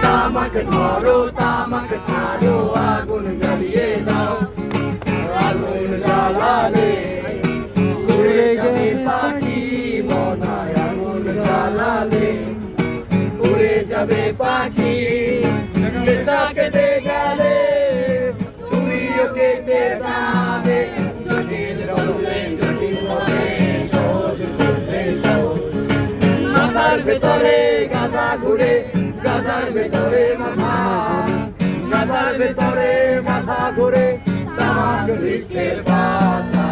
তামাক ধরো তামাক ছাড়ো আগুন জ্বালিয়ে দাও আগুন জ্বালালে উড়ে যাবে পাখি মনায় আগুন জ্বালালে উড়ে যাবে পাখি নেশা কেটে গেলে তুমিও কেটে যাবে জটিল করলে জটিল হবে সহজ করলে সহজ মাথার ভেতরে গাঁদা ঘুরে গাঁদার ভেতরে মাথা গাঁদার ভেতরে মাথা ঘুরে তামাক বৃক্ষের পাতা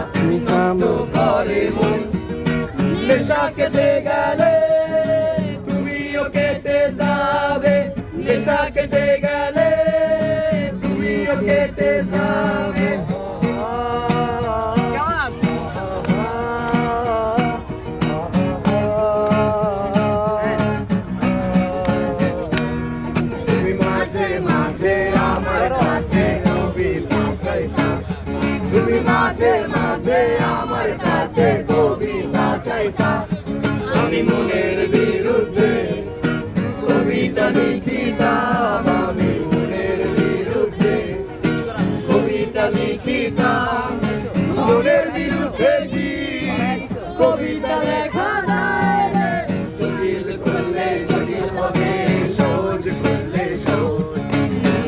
নষ্ট করে মন নেশা কেটে গেলে তুমিও কেটে যাবে নেশা কেটে গেলে তুমিও কেটে যাবে তুমি মাঝে মাঝে আমার কাছে কবিতা চাইতা তুমি মাঝে মাঝে আমার কাছে কবিতা চাইতা আমি মনের বিরুদ্ধে কবিতা লিখিতাম আমি মনের বিরুদ্ধে কবিতা লিখিতাম মনের বিরুদ্ধে কি কবিতা লেখা যায় জটিল করলে জটিল হবে সহজ করলে সহজ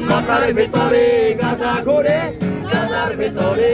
মাথার ভেতরে গাঁদা ঘোরে গাঁদার ভেতরে